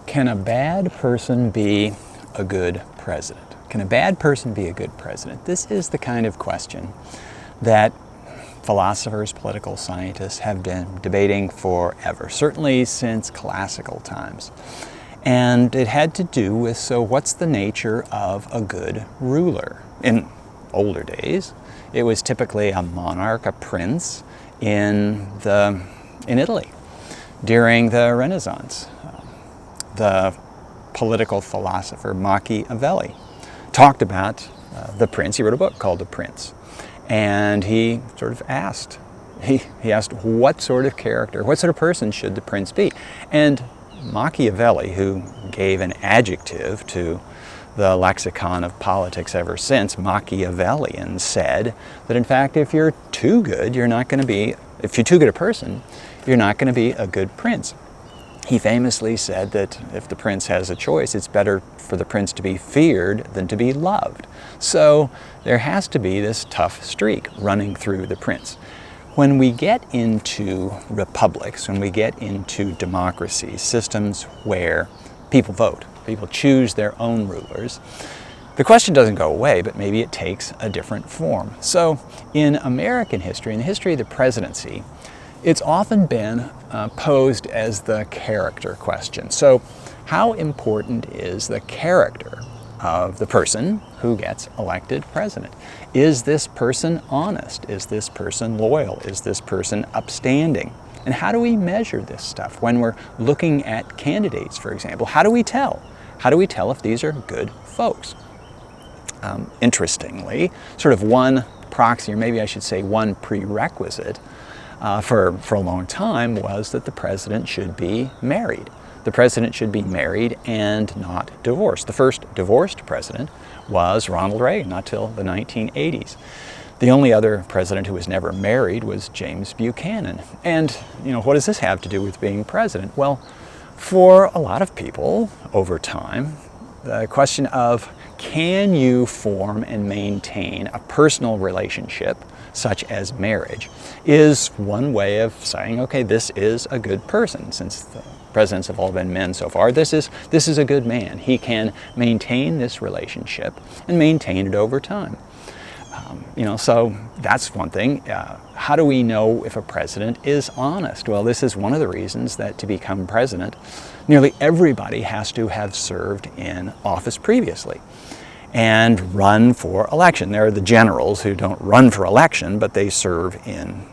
Can a bad person be a good president? Can a bad person be a good president? This is the kind of question that philosophers, political scientists have been debating forever, certainly since classical times. And it had to do with, so what's the nature of a good ruler? In older days, it was typically a monarch, a prince in Italy during the Renaissance. The political philosopher Machiavelli talked about the prince. He wrote a book called The Prince. And he sort of asked, he asked what sort of character, what sort of person should the prince be? And Machiavelli, who gave an adjective to the lexicon of politics ever since, Machiavellian, said that in fact if you're too good, if you're too good a person, you're not going to be a good prince. He famously said that if the prince has a choice, it's better for the prince to be feared than to be loved. So there has to be this tough streak running through the prince. When we get into republics, when we get into democracies, systems where people vote, people choose their own rulers, the question doesn't go away, but maybe it takes a different form. So in American history, in the history of the presidency, it's often been posed as the character question. So how important is the character of the person who gets elected president? Is this person honest? Is this person loyal? Is this person upstanding? And how do we measure this stuff when we're looking at candidates, for example? How do we tell? How do we tell if these are good folks? Interestingly, sort of one proxy, or maybe I should say one prerequisite for a long time was that the president should be married. The president should be married and not divorced. The first divorced president was Ronald Reagan, not till the 1980s. The only other president who was never married was James Buchanan. And, what does this have to do with being president? Well, for a lot of people over time, the question of can you form and maintain a personal relationship such as marriage is one way of saying, okay, this is a good person. Since the presidents have all been men so far, this is a good man. He can maintain this relationship and maintain it over time. So that's one thing. How do we know if a president is honest? Well, this is one of the reasons that to become president, nearly everybody has to have served in office previously and run for election. There are the generals who don't run for election, but they serve in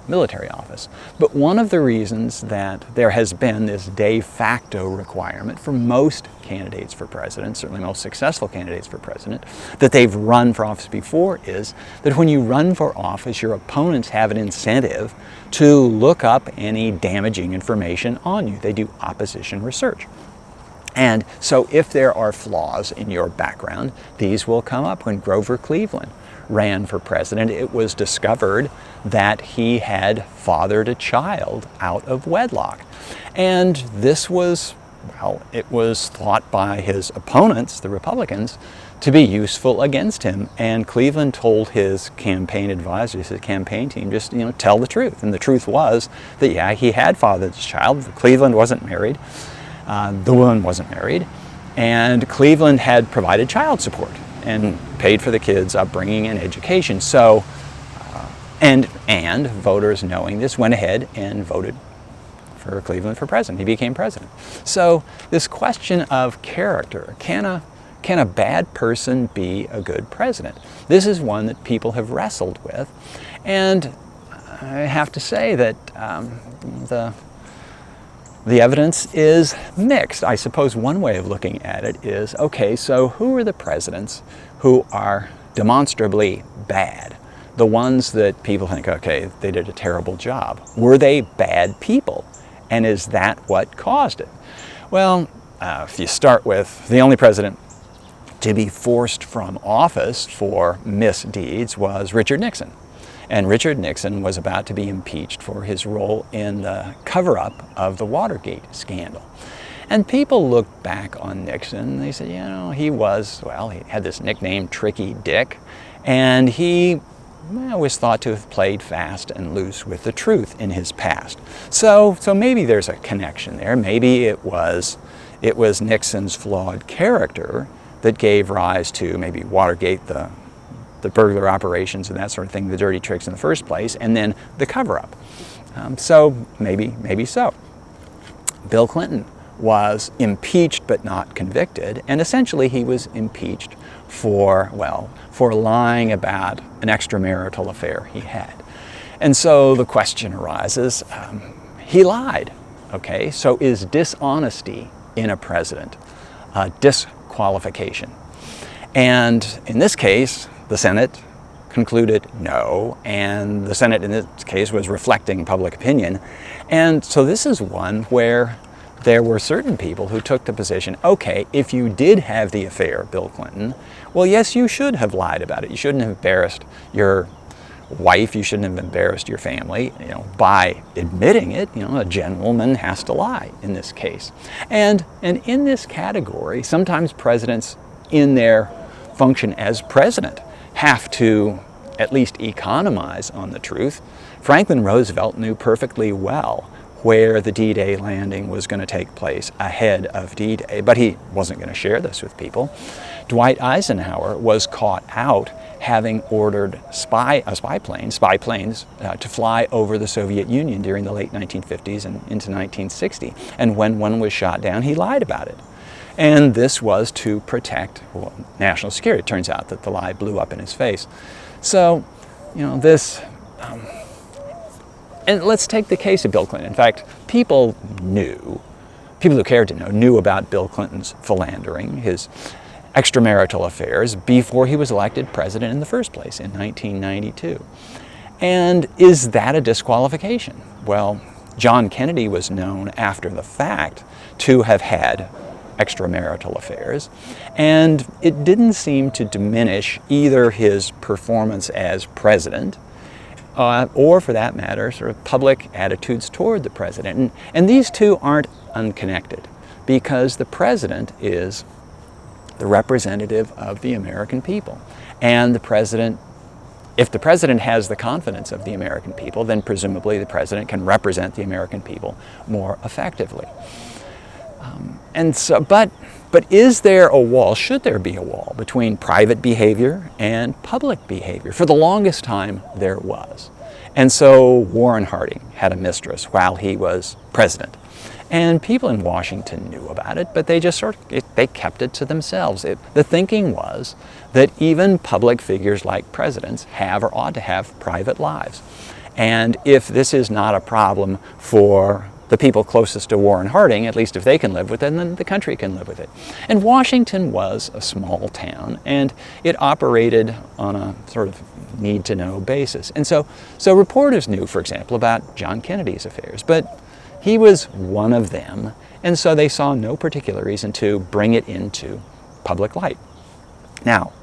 military office. But one of the reasons that there has been this de facto requirement for most candidates for president, certainly most successful candidates for president, that they've run for office before is that when you run for office, your opponents have an incentive to look up any damaging information on you. They do opposition research. And so if there are flaws in your background, these will come up. When Grover Cleveland ran for president, it was discovered that he had fathered a child out of wedlock. And this was, it was thought by his opponents, the Republicans, to be useful against him. And Cleveland told his campaign advisors, his campaign team, just, tell the truth. And the truth was that, yeah, he had fathered this child. Cleveland wasn't married. The woman wasn't married, and Cleveland had provided child support and paid for the kids' upbringing and education. So, and voters knowing this went ahead and voted for Cleveland for president. He became president. So this question of character, can a bad person be a good president? This is one that people have wrestled with, and I have to say that the evidence is mixed. I suppose one way of looking at it is, okay, so who are the presidents who are demonstrably bad? The ones that people think, okay, they did a terrible job. Were they bad people? And is that what caused it? Well, if you start with the only president to be forced from office for misdeeds was Richard Nixon. And Richard Nixon was about to be impeached for his role in the cover-up of the Watergate scandal. And people looked back on Nixon and they said, he had this nickname, Tricky Dick, and he was thought to have played fast and loose with the truth in his past. So maybe there's a connection there. Maybe it was Nixon's flawed character that gave rise to maybe Watergate, the burglar operations and that sort of thing, the dirty tricks in the first place, and then the cover-up. So maybe so. Bill Clinton was impeached but not convicted, and essentially he was impeached for lying about an extramarital affair he had. And so the question arises, he lied, okay? So is dishonesty in a president a disqualification? And in this case, the Senate concluded no, and the Senate in this case was reflecting public opinion. And so this is one where there were certain people who took the position, okay, if you did have the affair, Bill Clinton, well, yes, you should have lied about it. You shouldn't have embarrassed your wife, you shouldn't have embarrassed your family, by admitting it. A gentleman has to lie in this case. And in this category, sometimes presidents in their function as president have to at least economize on the truth. Franklin Roosevelt knew perfectly well where the D-Day landing was going to take place ahead of D-Day, but he wasn't going to share this with people. Dwight Eisenhower was caught out having ordered spy planes to fly over the Soviet Union during the late 1950s and into 1960. And when one was shot down, he lied about it. And this was to protect national security. It turns out that the lie blew up in his face. So, and let's take the case of Bill Clinton. In fact, people who cared to know, knew about Bill Clinton's philandering, his extramarital affairs, before he was elected president in the first place in 1992. And is that a disqualification? Well, John Kennedy was known after the fact to have had extramarital affairs, and it didn't seem to diminish either his performance as president or, for that matter, sort of public attitudes toward the president. And these two aren't unconnected, because the president is the representative of the American people. And if the president has the confidence of the American people, then presumably the president can represent the American people more effectively. But is there a wall, should there be a wall, between private behavior and public behavior? For the longest time, there was. And so Warren Harding had a mistress while he was president. And people in Washington knew about it, but they just they kept it to themselves. The thinking was that even public figures like presidents have or ought to have private lives. And if this is not a problem for the people closest to Warren Harding, at least if they can live with it, then the country can live with it. And Washington was a small town, and it operated on a sort of need-to-know basis. And so reporters knew, for example, about John Kennedy's affairs, but he was one of them, and so they saw no particular reason to bring it into public light. Now,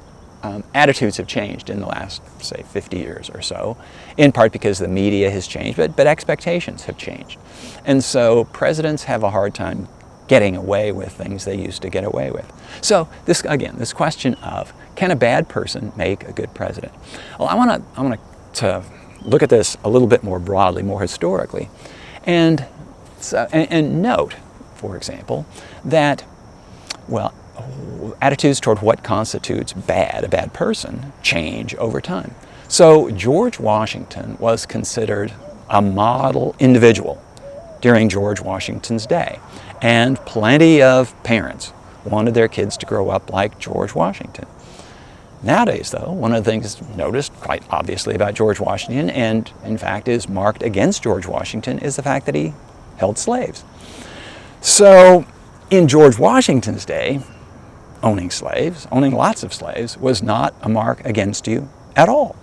attitudes have changed in the last, say, 50 years or so, in part because the media has changed, but expectations have changed. And so presidents have a hard time getting away with things they used to get away with. So this question of, can a bad person make a good president? Well, I want to look at this a little bit more broadly, more historically, and note, for example, that, attitudes toward what constitutes a bad person change over time. So George Washington was considered a model individual during George Washington's day, and plenty of parents wanted their kids to grow up like George Washington. Nowadays, though, one of the things noticed quite obviously about George Washington, and in fact is marked against George Washington, is the fact that he held slaves. So in George Washington's day, owning lots of slaves, was not a mark against you at all.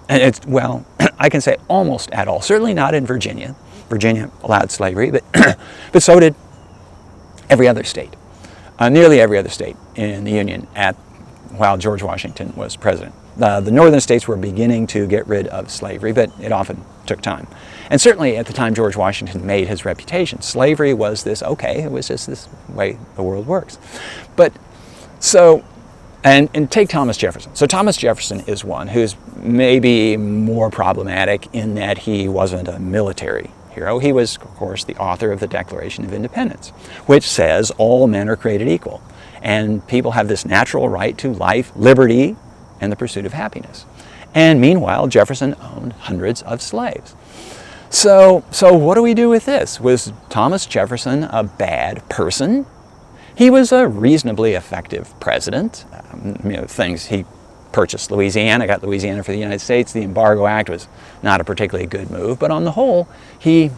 And I can say almost at all. Certainly not in Virginia. Virginia allowed slavery, but so did every other state. Nearly every other state in the Union while George Washington was president. The northern states were beginning to get rid of slavery, but it often took time. And certainly at the time George Washington made his reputation, slavery was it was just this way the world works. And take Thomas Jefferson. So Thomas Jefferson is one who's maybe more problematic in that he wasn't a military hero. He was, of course, the author of the Declaration of Independence, which says all men are created equal, and people have this natural right to life, liberty, and the pursuit of happiness. And meanwhile, Jefferson owned hundreds of slaves. So what do we do with this? Was Thomas Jefferson a bad person? He was a reasonably effective president. He purchased Louisiana, got Louisiana for the United States. The Embargo Act was not a particularly good move, but on the whole, he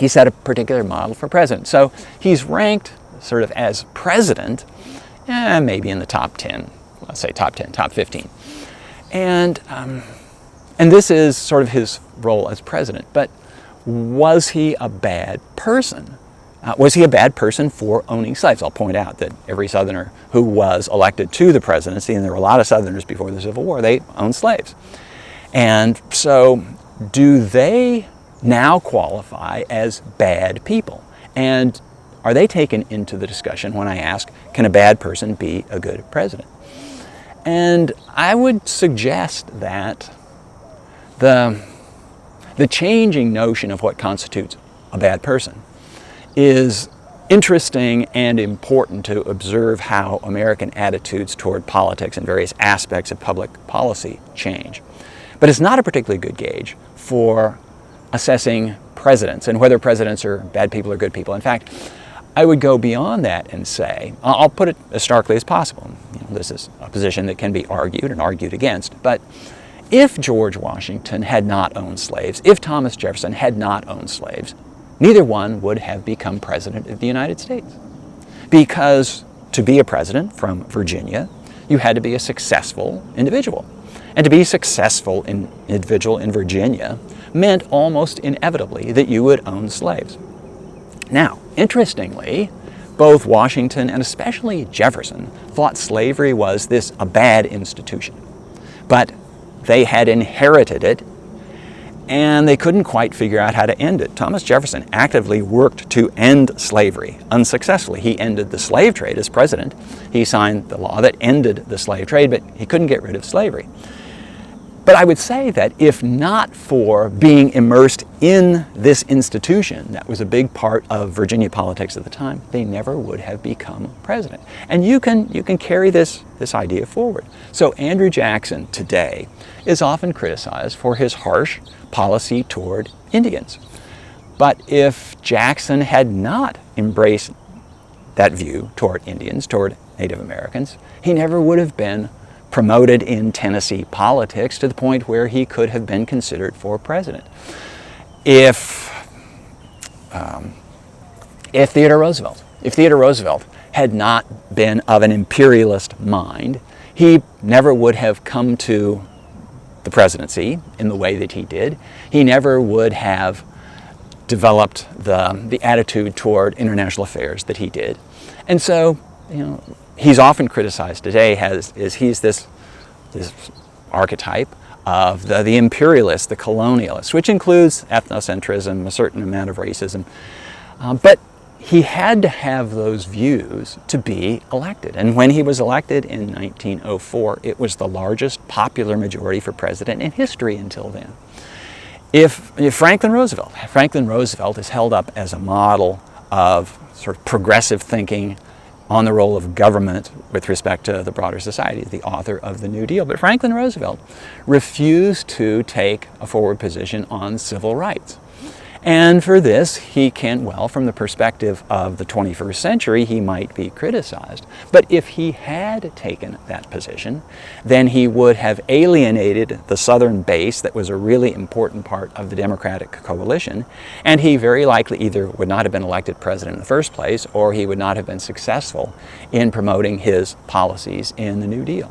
set a particular model for president. So he's ranked sort of as president, maybe in the top 10, let's say top 10, top 15. And this is sort of his role as president. But was he a bad person? Was he a bad person for owning slaves? I'll point out that every Southerner who was elected to the presidency, and there were a lot of Southerners before the Civil War, they owned slaves. And so do they now qualify as bad people? And are they taken into the discussion when I ask, can a bad person be a good president? And I would suggest that the changing notion of what constitutes a bad person is interesting and important to observe how American attitudes toward politics and various aspects of public policy change. But it's not a particularly good gauge for assessing presidents and whether presidents are bad people or good people. In fact, I would go beyond that and say, I'll put it as starkly as possible. This is a position that can be argued and argued against, but if George Washington had not owned slaves, if Thomas Jefferson had not owned slaves, neither one would have become president of the United States. Because to be a president from Virginia, you had to be a successful individual. And to be a successful individual in Virginia meant almost inevitably that you would own slaves. Now, interestingly, both Washington and especially Jefferson thought slavery was a bad institution. But they had inherited it, and they couldn't quite figure out how to end it. Thomas Jefferson actively worked to end slavery unsuccessfully. He ended the slave trade as president. He signed the law that ended the slave trade, but he couldn't get rid of slavery. But I would say that if not for being immersed in this institution, that was a big part of Virginia politics at the time, they never would have become president. And you can carry this idea forward. So Andrew Jackson today is often criticized for his harsh policy toward Indians. But if Jackson had not embraced that view toward Indians, toward Native Americans, he never would have been promoted in Tennessee politics to the point where he could have been considered for president. If Theodore Roosevelt had not been of an imperialist mind, he never would have come to the presidency in the way that he did. He never would have developed the attitude toward international affairs that he did. And so, he's often criticized today as he's this archetype of the imperialist, the colonialist, which includes ethnocentrism, a certain amount of racism. But he had to have those views to be elected. And when he was elected in 1904, it was the largest popular majority for president in history until then. If Franklin Roosevelt is held up as a model of sort of progressive thinking on the role of government with respect to the broader society, the author of the New Deal. But Franklin Roosevelt refused to take a forward position on civil rights. And for this, he can, from the perspective of the 21st century, he might be criticized. But if he had taken that position, then he would have alienated the Southern base that was a really important part of the Democratic coalition, and he very likely either would not have been elected president in the first place, or he would not have been successful in promoting his policies in the New Deal.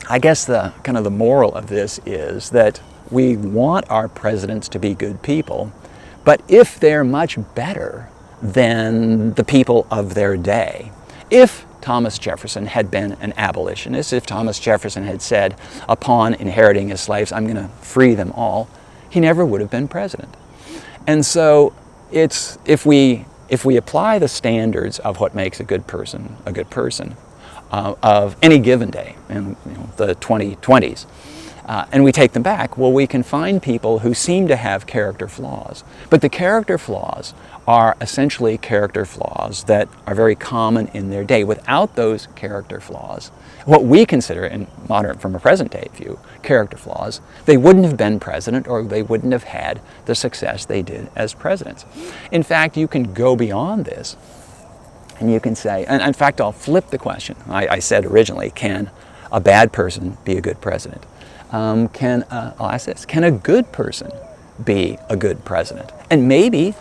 I guess the moral of this is that we want our presidents to be good people, but if they're much better than the people of their day, if Thomas Jefferson had been an abolitionist, if Thomas Jefferson had said, upon inheriting his slaves, I'm going to free them all, he never would have been president. And so if we if we apply the standards of what makes a good person, of any given day in the 2020s, and we take them back, well, we can find people who seem to have character flaws. But the character flaws are essentially character flaws that are very common in their day. Without those character flaws, what we consider in modern, from a present day view, character flaws, they wouldn't have been president, or they wouldn't have had the success they did as presidents. In fact, you can go beyond this, and you can say, and in fact, I'll flip the question. I said originally, can a bad person be a good president? I'll ask this, can a good person be a good president? And maybe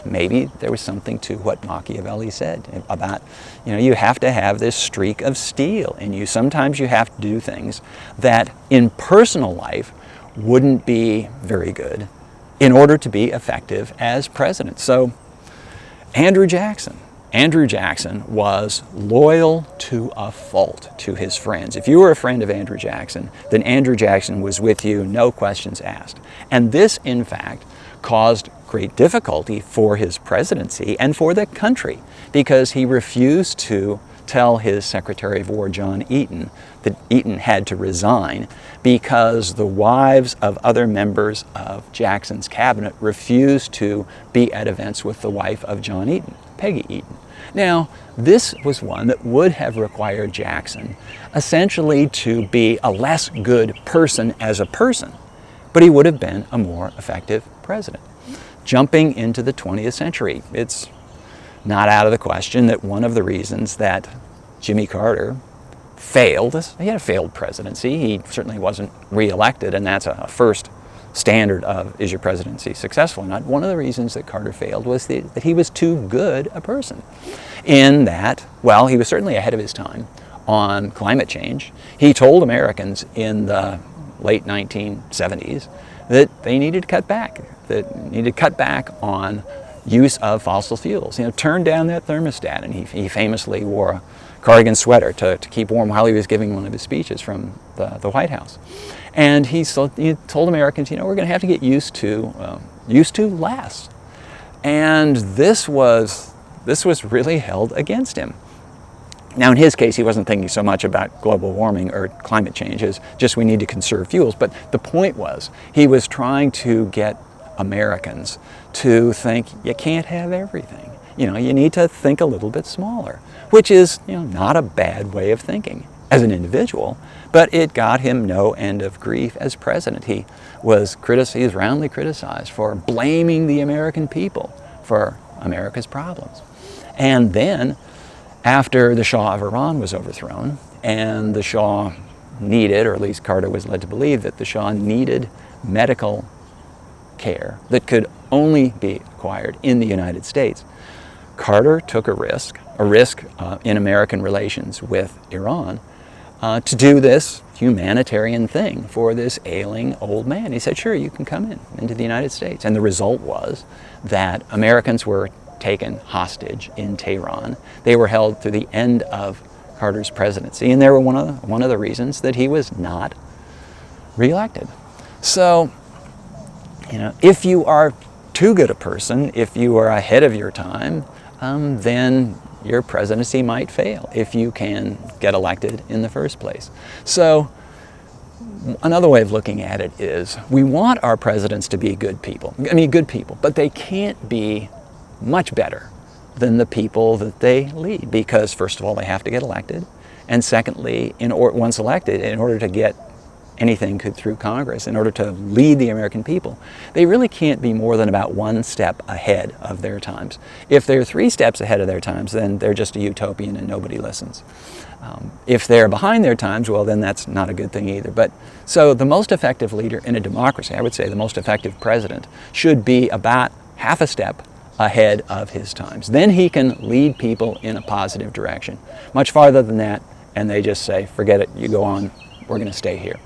there was something to what Machiavelli said about, you have to have this streak of steel in you. Sometimes you have to do things that in personal life wouldn't be very good in order to be effective as president. So Andrew Jackson was loyal to a fault to his friends. If you were a friend of Andrew Jackson, then Andrew Jackson was with you, no questions asked. And this, in fact, caused great difficulty for his presidency and for the country, because he refused to tell his Secretary of War, John Eaton, that Eaton had to resign because the wives of other members of Jackson's cabinet refused to be at events with the wife of John Eaton, Peggy Eaton. Now, this was one that would have required Jackson essentially to be a less good person as a person, but he would have been a more effective president. Jumping into the 20th century, it's not out of the question that one of the reasons that Jimmy Carter failed, he had a failed presidency, he certainly wasn't reelected, and that's a first standard of, is your presidency successful or not? One of the reasons that Carter failed was that he was too good a person. In that, well, he was certainly ahead of his time on climate change. He told Americans in the late 1970s that they needed to cut back, on use of fossil fuels. Turn down that thermostat, and he famously wore a cardigan sweater to keep warm while he was giving one of his speeches from the White House. And he told Americans, we're going to have to get used to less. And this was really held against him. Now, in his case, he wasn't thinking so much about global warming or climate change as just we need to conserve fuels. But the point was, he was trying to get Americans to think you can't have everything. You need to think a little bit smaller, which is not a bad way of thinking as an individual, but it got him no end of grief as president. He was roundly criticized for blaming the American people for America's problems. And then, after the Shah of Iran was overthrown, and the Shah needed, or at least Carter was led to believe that the Shah needed medical care that could only be acquired in the United States, Carter took a risk in American relations with Iran, to do this humanitarian thing for this ailing old man. He said, sure, you can come into the United States. And the result was that Americans were taken hostage in Tehran. They were held through the end of Carter's presidency, and they were one of the reasons that he was not reelected. So, if you are too good a person, if you are ahead of your time, then your presidency might fail if you can get elected in the first place. So another way of looking at it is we want our presidents to be good people, but they can't be much better than the people that they lead, because first of all, they have to get elected, and secondly, once elected, in order to get anything through Congress, in order to lead the American people, they really can't be more than about one step ahead of their times. If they're 3 steps ahead of their times, then they're just a utopian and nobody listens. If they're behind their times, well, then that's not a good thing either. So the most effective leader in a democracy, I would say the most effective president, should be about half a step ahead of his times. Then he can lead people in a positive direction. Much farther than that, and they just say, forget it, you go on, we're going to stay here.